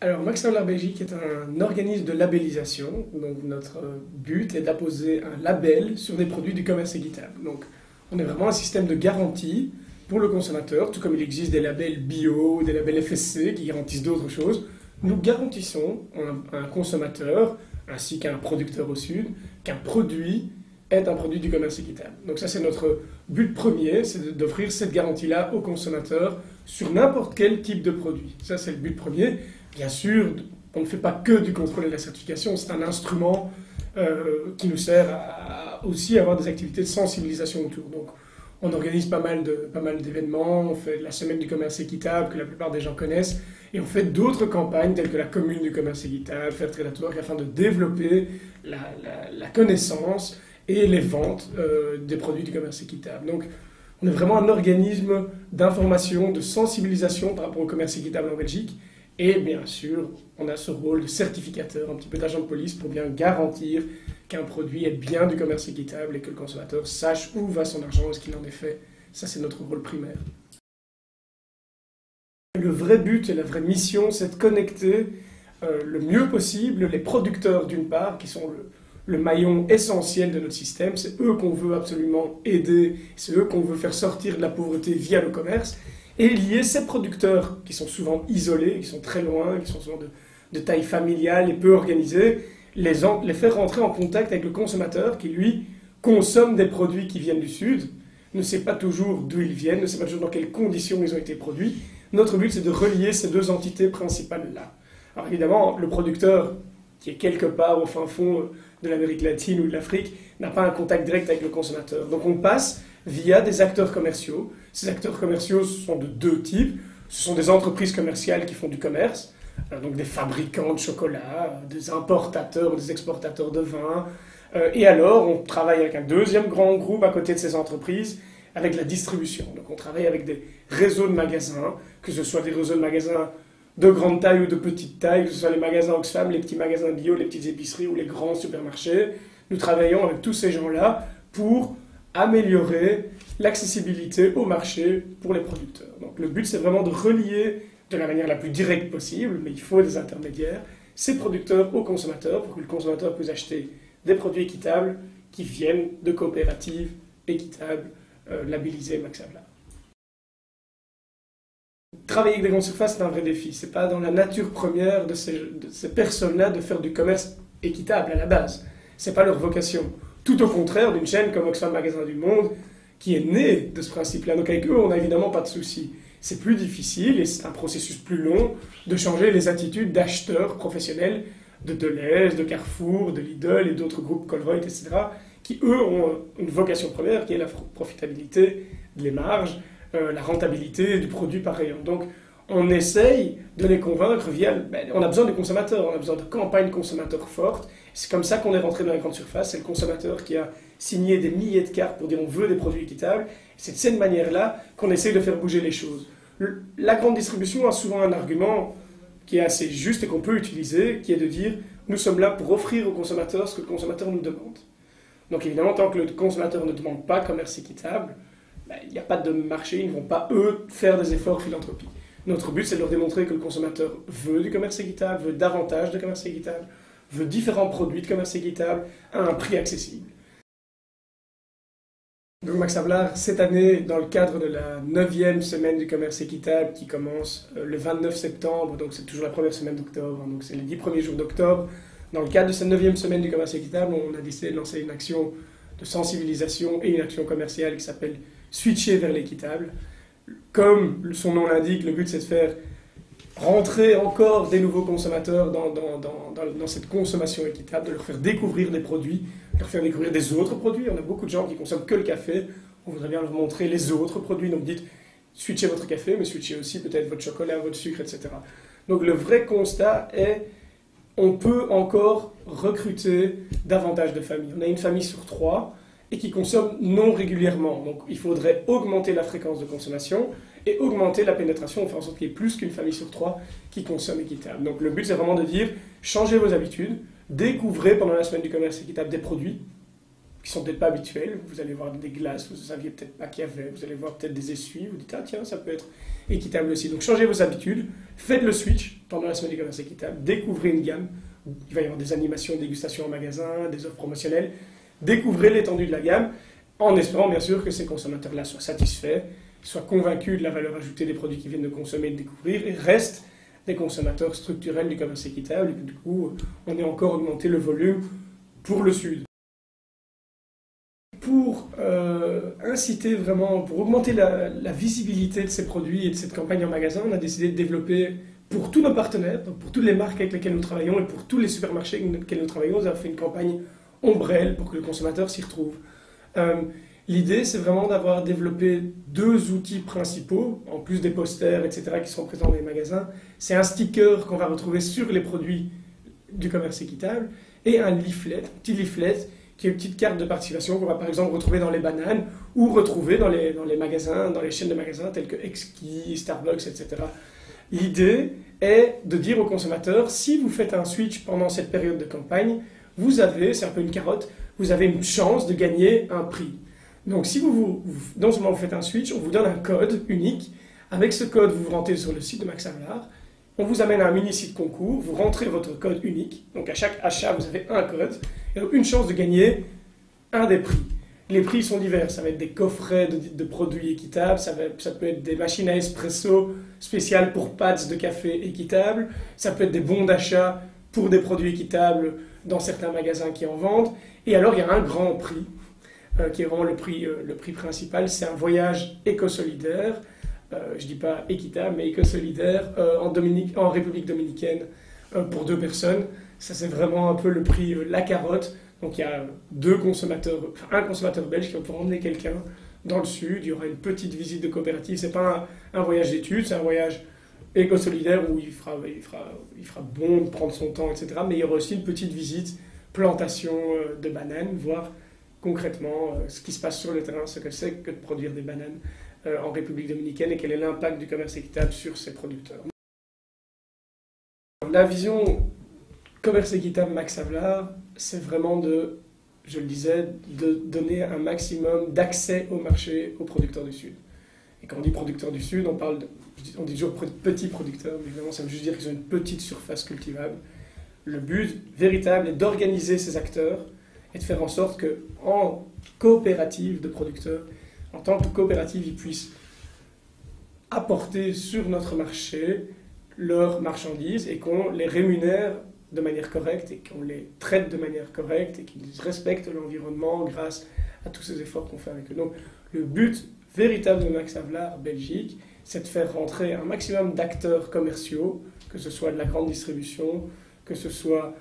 Alors, Max Havelaar Belgique est un organisme de labellisation. Donc, notre but est d'apposer un label sur des produits du commerce équitable. Donc, on est vraiment un système de garantie pour le consommateur, tout comme il existe des labels bio, des labels FSC qui garantissent d'autres choses. Nous garantissons à un consommateur, ainsi qu'à un producteur au sud, qu'un produit est un produit du commerce équitable. Donc ça, c'est notre but premier, c'est d'offrir cette garantie-là aux consommateurs sur n'importe quel type de produit. Ça, c'est le but premier. Bien sûr, on ne fait pas que du contrôle et de la certification, c'est un instrument qui nous sert aussi à avoir des activités de sensibilisation autour. Donc, on organise pas mal d'événements, on fait la semaine du commerce équitable que la plupart des gens connaissent, et on fait d'autres campagnes telles que la commune du commerce équitable, Fairtrade Network, afin de développer la connaissance et les ventes des produits du commerce équitable. Donc, on est vraiment un organisme d'information, de sensibilisation par rapport au commerce équitable en Belgique. Et bien sûr, on a ce rôle de certificateur, un petit peu d'agent de police pour bien garantir qu'un produit est bien du commerce équitable et que le consommateur sache où va son argent et ce qu'il en est fait. Ça, c'est notre rôle primaire. Le vrai but et la vraie mission, c'est de connecter le mieux possible les producteurs d'une part, qui sont le maillon essentiel de notre système. C'est eux qu'on veut absolument aider, c'est eux qu'on veut faire sortir de la pauvreté via le commerce. Et lier ces producteurs qui sont souvent isolés, qui sont très loin, qui sont souvent de taille familiale et peu organisés, les faire rentrer en contact avec le consommateur qui, lui, consomme des produits qui viennent du Sud, ne sait pas toujours d'où ils viennent, ne sait pas toujours dans quelles conditions ils ont été produits. Notre but, c'est de relier ces deux entités principales-là. Alors évidemment, le producteur qui est quelque part au fin fond de l'Amérique latine ou de l'Afrique n'a pas un contact direct avec le consommateur. Donc on passe via des acteurs commerciaux. Ces acteurs commerciaux sont de deux types. Ce sont des entreprises commerciales qui font du commerce, donc des fabricants de chocolat, des importateurs, des exportateurs de vin. Et alors, on travaille avec un deuxième grand groupe à côté de ces entreprises, avec la distribution. Donc on travaille avec des réseaux de magasins, que ce soit des réseaux de magasins de grande taille ou de petite taille, que ce soit les magasins Oxfam, les petits magasins bio, les petites épiceries ou les grands supermarchés. Nous travaillons avec tous ces gens-là pour améliorer l'accessibilité au marché pour les producteurs. Donc le but, c'est vraiment de relier de la manière la plus directe possible, mais il faut des intermédiaires, ces producteurs aux consommateurs pour que le consommateur puisse acheter des produits équitables qui viennent de coopératives équitables labellisées Max Havelaar. Travailler avec des grandes surfaces, c'est un vrai défi. Ce n'est pas dans la nature première de ces personnes-là de faire du commerce équitable à la base. Ce n'est pas leur vocation. Tout au contraire d'une chaîne comme Oxfam Magasin du Monde, qui est née de ce principe-là. Donc avec eux, on n'a évidemment pas de souci. C'est plus difficile et c'est un processus plus long de changer les attitudes d'acheteurs professionnels de Delhaize, de Carrefour, de Lidl et d'autres groupes, Colruyt, etc., qui eux ont une vocation première qui est la profitabilité, les marges, la rentabilité du produit par rayon. Donc on essaye de les convaincre via... on a besoin des consommateurs, on a besoin de campagnes consommateurs fortes. C'est comme ça qu'on est rentré dans la grande surface. C'est le consommateur qui a signé des milliers de cartes pour dire on veut des produits équitables. C'est de cette manière-là qu'on essaye de faire bouger les choses. La grande distribution a souvent un argument qui est assez juste et qu'on peut utiliser, qui est de dire nous sommes là pour offrir au consommateur ce que le consommateur nous demande. Donc évidemment, tant que le consommateur ne demande pas commerce équitable, il n'y a pas de marché, ils ne vont pas, eux, faire des efforts philanthropiques. Notre but, c'est de leur démontrer que le consommateur veut du commerce équitable, veut davantage de commerce équitable, veut différents produits de commerce équitable à un prix accessible. Donc Max Havelaar, cette année, dans le cadre de la 9e semaine du commerce équitable qui commence le 29 septembre, donc c'est toujours la première semaine d'octobre, donc c'est les 10 premiers jours d'octobre, dans le cadre de cette 9e semaine du commerce équitable, on a décidé de lancer une action de sensibilisation et une action commerciale qui s'appelle Switcher vers l'équitable. Comme son nom l'indique, le but c'est de faire rentrer encore des nouveaux consommateurs dans cette consommation équitable, de leur faire découvrir des produits, de leur faire découvrir des autres produits. On a beaucoup de gens qui consomment que le café, on voudrait bien leur montrer les autres produits, donc dites switchez votre café, mais switchez aussi peut-être votre chocolat, votre sucre, etc. Donc le vrai constat est on peut encore recruter davantage de familles. On a une famille sur 3 et qui consomment non régulièrement. Donc il faudrait augmenter la fréquence de consommation et augmenter la pénétration, faire en sorte qu'il y ait plus qu'une famille sur 3 qui consomme équitable. Donc le but, c'est vraiment de dire, changez vos habitudes, découvrez pendant la semaine du commerce équitable des produits, qui sont peut-être pas habituels. Vous allez voir des glaces, vous ne saviez peut-être pas qu'il y avait. Vous allez voir peut-être des essuies. Vous dites, ah tiens, ça peut être équitable aussi. Donc changez vos habitudes, faites le switch pendant la semaine du commerce équitable, découvrez une gamme. Il va y avoir des animations, dégustation en magasin, des offres promotionnelles. Découvrez l'étendue de la gamme, en espérant bien sûr que ces consommateurs-là soient satisfaits, soient convaincus de la valeur ajoutée des produits qu'ils viennent de consommer et de découvrir, et restent des consommateurs structurels du commerce équitable, et que du coup, on ait encore augmenté le volume pour le Sud. Pour inciter vraiment, pour augmenter la visibilité de ces produits et de cette campagne en magasin, on a décidé de développer pour tous nos partenaires, donc pour toutes les marques avec lesquelles nous travaillons et pour tous les supermarchés avec lesquels nous travaillons, on a fait une campagne ombrelle pour que le consommateur s'y retrouve. L'idée, c'est vraiment d'avoir développé 2 outils principaux, en plus des posters, etc., qui sont présents dans les magasins. C'est un sticker qu'on va retrouver sur les produits du commerce équitable et un petit leaflet, qui est une petite carte de participation qu'on va par exemple retrouver dans les bananes ou retrouver dans les magasins, dans les chaînes de magasins tels que Exquis, Starbucks, etc. L'idée est de dire aux consommateurs, si vous faites un switch pendant cette période de campagne, vous avez, c'est un peu une carotte, vous avez une chance de gagner un prix. Donc si non seulement vous faites un switch, on vous donne un code unique. Avec ce code, vous vous rendez sur le site de Max Havelaar. On vous amène à un mini-site concours, vous rentrez votre code unique. Donc à chaque achat, vous avez un code. Et donc une chance de gagner un des prix. Les prix sont divers. Ça va être des coffrets de produits équitables. Ça peut être des machines à espresso spéciales pour pads de café équitables. Ça peut être des bons d'achat pour des produits équitables dans certains magasins qui en vendent. Et alors, il y a un grand prix, qui est vraiment le prix principal. C'est un voyage éco-solidaire. Je ne dis pas équitable, mais éco-solidaire en République dominicaine pour 2 personnes. Ça, c'est vraiment un peu le prix, la carotte. Donc, il y a un consommateur belge qui va pouvoir emmener quelqu'un dans le sud. Il y aura une petite visite de coopérative. Ce n'est pas un voyage d'études, c'est un voyage éco-solidaire où il fera bon de prendre son temps, etc. Mais il y aura aussi une petite visite plantation de bananes, voir concrètement ce qui se passe sur le terrain, ce que c'est que de produire des bananes en République dominicaine et quel est l'impact du commerce équitable sur ces producteurs. La vision commerce équitable Max Havelaar, c'est vraiment je le disais, de donner un maximum d'accès au marché aux producteurs du Sud. Et quand on dit producteurs du Sud, on dit toujours petits producteurs, mais évidemment ça veut juste dire qu'ils ont une petite surface cultivable. Le but véritable est d'organiser ces acteurs et de faire en sorte qu'en coopérative de producteurs, en tant que coopérative, ils puissent apporter sur notre marché leurs marchandises et qu'on les rémunère de manière correcte et qu'on les traite de manière correcte et qu'ils respectent l'environnement grâce à tous ces efforts qu'on fait avec eux. Donc le but véritable de Max Havelaar Belgique, c'est de faire rentrer un maximum d'acteurs commerciaux, que ce soit de la grande distribution, que ce soit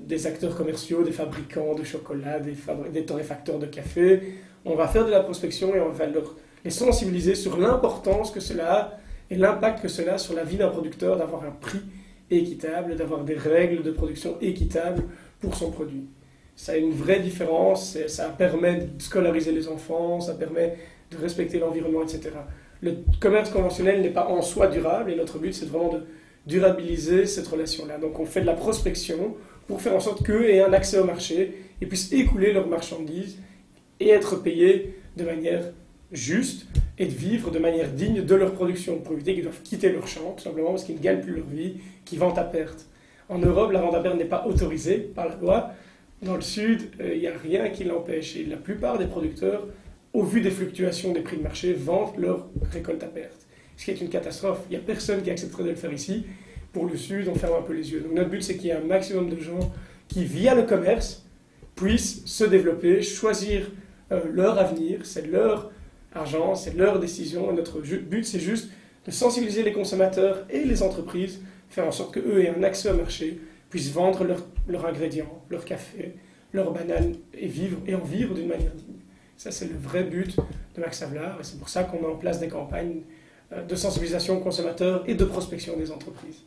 des acteurs commerciaux, des fabricants de chocolat, des torréfacteurs de café. On va faire de la prospection et on va les sensibiliser sur l'importance que cela a et l'impact que cela a sur la vie d'un producteur d'avoir un prix équitable, d'avoir des règles de production équitables pour son produit. Ça a une vraie différence, ça permet de scolariser les enfants, ça permet de respecter l'environnement, etc. Le commerce conventionnel n'est pas en soi durable et notre but c'est vraiment de durabiliser cette relation-là. Donc on fait de la prospection pour faire en sorte qu'eux aient un accès au marché et puissent écouler leurs marchandises et être payés de manière juste et de vivre de manière digne de leur production, pour éviter qu'ils doivent quitter leur champ, tout simplement parce qu'ils ne gagnent plus leur vie, qu'ils vendent à perte. En Europe, la vente à perte n'est pas autorisée par la loi. Dans le Sud, il n'y a rien qui l'empêche. Et la plupart des producteurs, au vu des fluctuations des prix de marché, vendent leur récolte à perte. Ce qui est une catastrophe. Il n'y a personne qui accepterait de le faire ici. Pour le Sud, on ferme un peu les yeux. Donc notre but, c'est qu'il y ait un maximum de gens qui, via le commerce, puissent se développer, choisir leur avenir. C'est leur argent, c'est leur décision. Notre but, c'est juste de sensibiliser les consommateurs et les entreprises, faire en sorte qu'eux aient un accès au marché, puissent vendre leurs ingrédients, leur café, leurs bananes et en vivre d'une manière digne. Ça, c'est le vrai but de Max Havelaar et c'est pour ça qu'on met en place des campagnes de sensibilisation aux consommateurs et de prospection des entreprises.